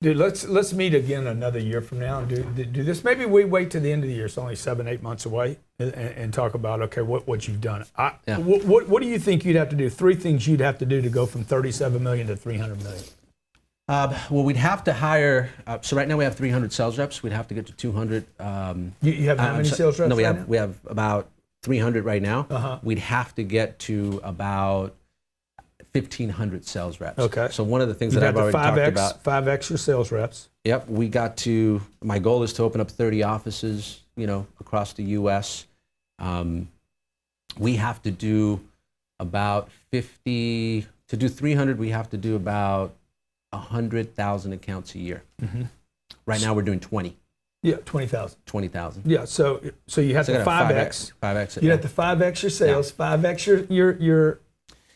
Dude, let's meet again another year from now and do this. Maybe we wait to the end of the year. It's only 7-8 months away, and talk about, okay, what you've done. What do you think you'd have to do? 3 things you'd have to do to go from 37 million to 300 million. Well, we'd have to hire. So right now we have 300 sales reps. We'd have to get to 200. You have how many sales reps? No, right now? we have about 300 right now. We'd have to get to about 1,500 sales reps. Okay. So one of the things that I've already talked about. 5 extra sales reps. Yep. My goal is to open up 30 offices, across the U.S. We have to do about 50. To do 300, we have to do about 100,000 accounts a year. Right now we're doing 20. Yeah, 20,000. 20,000. Yeah, so you have to 5x. 5x. You have to 5x your sales, 5x your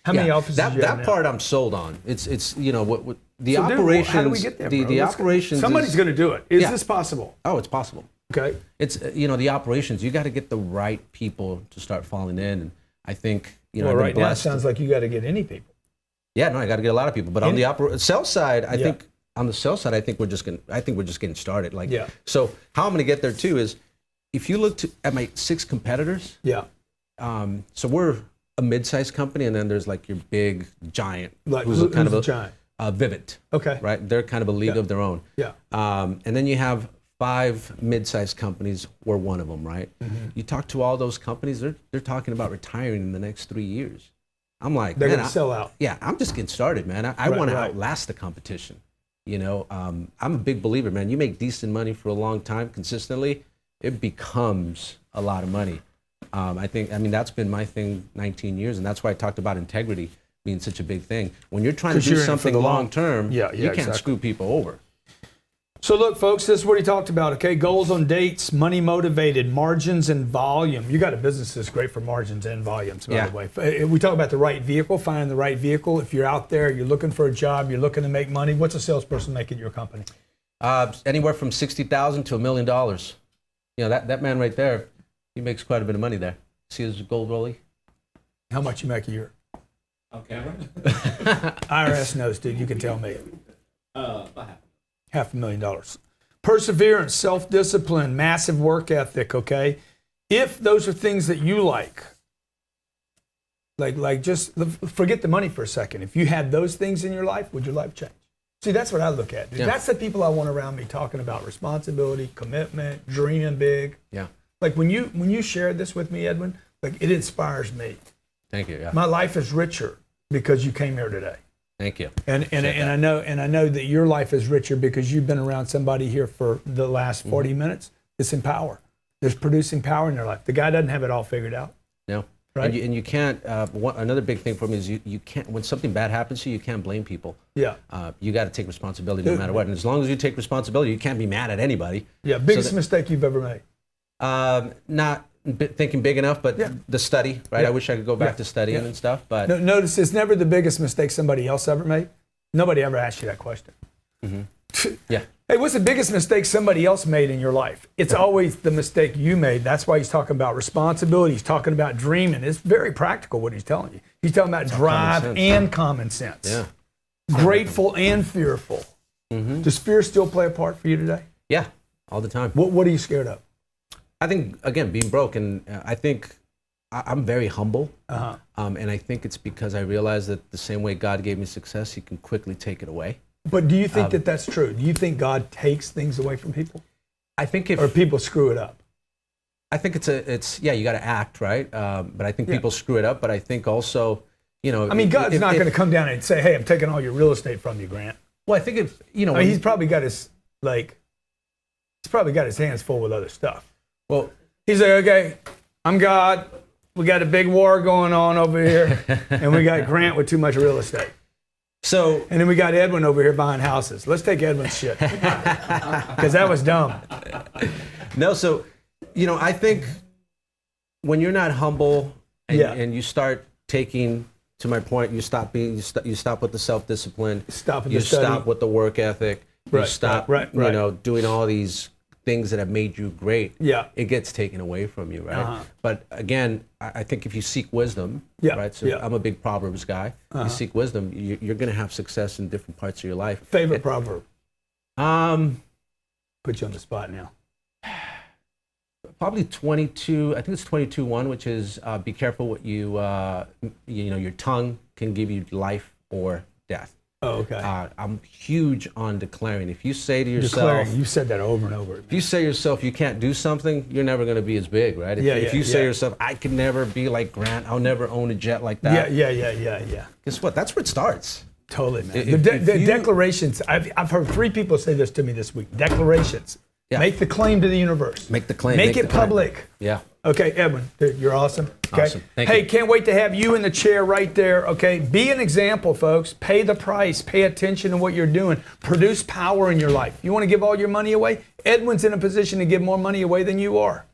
how many offices do you have that part I'm sold on. It's what the so operations. Dude, how do we get there, bro? The operations. Somebody's going to do it. Is this possible? Oh, it's possible. Okay. It's the operations. You got to get the right people to start falling in, and I think Well, right now it sounds like you got to get any people. Yeah, no, I got to get a lot of people. But on the sales side, I think we're just getting started. So how I'm going to get there too is, if you look at my 6 competitors. Yeah. So we're a mid-sized company, and then there's like your big giant, who's kind of a giant. Vivint. Okay. Right. They're kind of a league of their own. Yeah. And then you have 5 mid-sized companies, we're one of them, right? You talk to all those companies, they're talking about retiring in the next 3 years. I'm like, They're man, going to sell out. yeah, I'm just getting started, man. I want to outlast the competition. You know, I'm a big believer, man. You make decent money for a long time consistently, it becomes a lot of money. I mean, that's been my thing 19 years, and that's why I talked about integrity being such a big thing. When you're trying to do something long term, you can't screw people over. So look, folks, this is what he talked about, okay? Goals on dates, money motivated, margins and volume. You got a business that's great for margins and volumes, by the way. We talk about the right vehicle, finding the right vehicle. If you're out there, you're looking for a job, you're looking to make money, what's a salesperson make at your company? Anywhere from $60,000 to $1 million. You know, that man right there, he makes quite a bit of money there. See his gold rollie? How much you make a year? On camera? IRS knows, dude. You can tell me. About $500,000. Perseverance, self-discipline, massive work ethic, okay? If those are things that you like just forget the money for a second. If you had those things in your life, would your life change? See, that's what I look at. Dude. Yeah. That's the people I want around me talking about responsibility, commitment, dreaming big. Yeah. Like when you shared this with me, Edwin, like it inspires me. Thank you. Yeah. My life is richer because you came here today. Thank you. And I know that your life is richer because you've been around somebody here for the last 40 minutes. It's in power. There's producing power in their life. The guy doesn't have it all figured out. No. Right. And you can't. Another big thing for me is you can't. When something bad happens to you, you can't blame people. Yeah. You got to take responsibility no matter what. And as long as you take responsibility, you can't be mad at anybody. Yeah. Biggest mistake you've ever made? Not thinking big enough, but the study, right? I wish I could go back to studying and stuff, but notice it's never the biggest mistake somebody else ever made. Nobody ever asked you that question. Yeah. Hey, what's the biggest mistake somebody else made in your life? It's always the mistake you made. That's why he's talking about responsibility. He's talking about dreaming. It's very practical what he's telling you. He's talking about drive and common sense. Yeah. Grateful and fearful. Does fear still play a part for you today? Yeah, all the time. What are you scared of? I think, again, being broke, and I think I'm very humble, and I think it's because I realize that the same way God gave me success, he can quickly take it away. But do you think that that's true? Do you think God takes things away from people? I think or people screw it up? I think it's you got to act, right? But I think people screw it up, but I think also, you know. I mean, God's not going to come down and say, hey, I'm taking all your real estate from you, Grant. Well, I think if, you know. I mean, he's probably got his hands full with other stuff. Well, he's like, okay, I'm God. We got a big war going on over here, and we got Grant with too much real estate. So, and then we got Edwin over here buying houses. Let's take Edwin's shit because that was dumb. No, so, you know, I think when you're not humble and you start taking, to my point, you stop with the self-discipline. You stop with the work ethic. You stop, you know, doing all these things that have made you great. Yeah, it gets taken away from you, right? But again, I think if you seek wisdom, right? So I'm a big Proverbs guy. You seek wisdom, you're going to have success in different parts of your life. Favorite proverb? Put you on the spot now. Probably 22. I think it's 22:1, which is be careful what you know. Your tongue can give you life or death. Oh, okay. I'm huge on declaring. If you say to yourself, you said that over and over. If you say to yourself you can't do something, you're never going to be as big, right? If you say to yourself, I can never be like Grant, I'll never own a jet like that. Yeah. Guess what? That's where it starts. Totally, man. The declarations. I've heard 3 people say this to me this week. Declarations. Yeah. Make the claim to the universe. Make the claim. Make it public. Yeah. Okay, Edwin, dude, you're awesome. Okay. Awesome. Thank you. Hey, can't wait to have you in the chair right there. Okay, be an example, folks. Pay the price. Pay attention to what you're doing. Produce power in your life. You want to give all your money away? Edwin's in a position to give more money away than you are.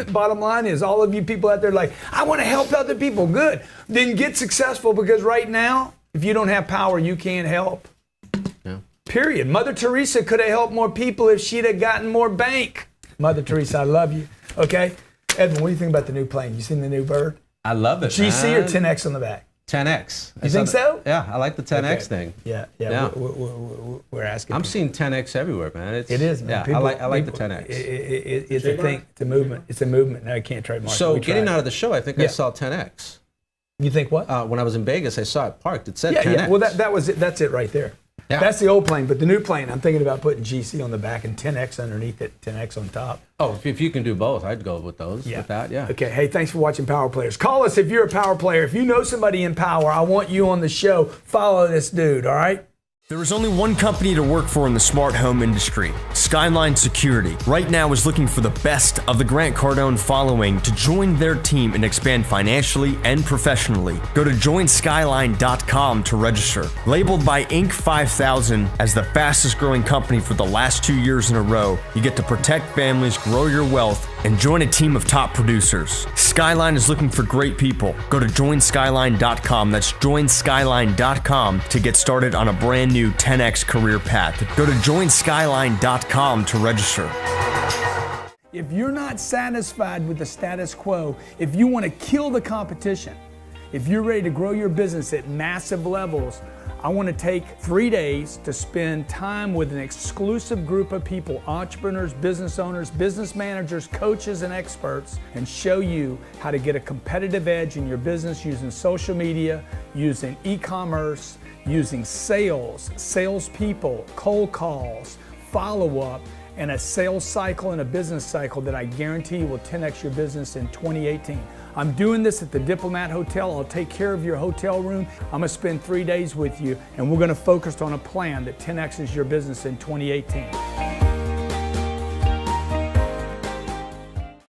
Bottom line is, all of you people out there like, I want to help other people. Good. Then get successful, because right now, if you don't have power, you can't help. Yeah. Period. Mother Teresa could have helped more people if she'd have gotten more bank. Mother Teresa, I love you. Okay? Edwin, what do you think about the new plane? You seen the new bird? I love it. GC or 10X on the back? 10X. You think so? Yeah, I like the 10X thing. Yeah. We're asking. I'm seeing 10X everywhere, man. It is, man. Yeah, People, I like the 10X. It's a thing. It's a movement. It's a movement. No, I can't trademark. So getting out of the show, I think I saw 10X. You think what? When I was in Vegas, I saw it parked. It said 10X. Yeah. Well, that was it. That's it right there. Yeah. That's the old plane, but the new plane, I'm thinking about putting GC on the back and 10X underneath it, 10X on top. Oh, if you can do both, I'd go with those. Yeah. With that, yeah. Okay, hey, thanks for watching Power Players. Call us if you're a power player. If you know somebody in power, I want you on the show. Follow this dude, all right? There is only one company to work for in the smart home industry, Skyline Security. Right now is looking for the best of the Grant Cardone following to join their team and expand financially and professionally. Go to joinskyline.com to register. Labeled by Inc. 5000 as the fastest growing company for the last 2 years in a row, you get to protect families, grow your wealth, and join a team of top producers. Skyline is looking for great people. Go to joinskyline.com. That's joinskyline.com to get started on a brand new 10X career path. Go to joinskyline.com to register. If you're not satisfied with the status quo, if you want to kill the competition, if you're ready to grow your business at massive levels, I want to take 3 days to spend time with an exclusive group of people, entrepreneurs, business owners, business managers, coaches, and experts, and show you how to get a competitive edge in your business using social media, using e-commerce, using sales, salespeople, cold calls, follow-up, and a sales cycle and a business cycle that I guarantee will 10X your business in 2018. I'm doing this at the Diplomat Hotel. I'll take care of your hotel room. I'm gonna spend 3 days with you, and we're gonna focus on a plan that 10X's your business in 2018.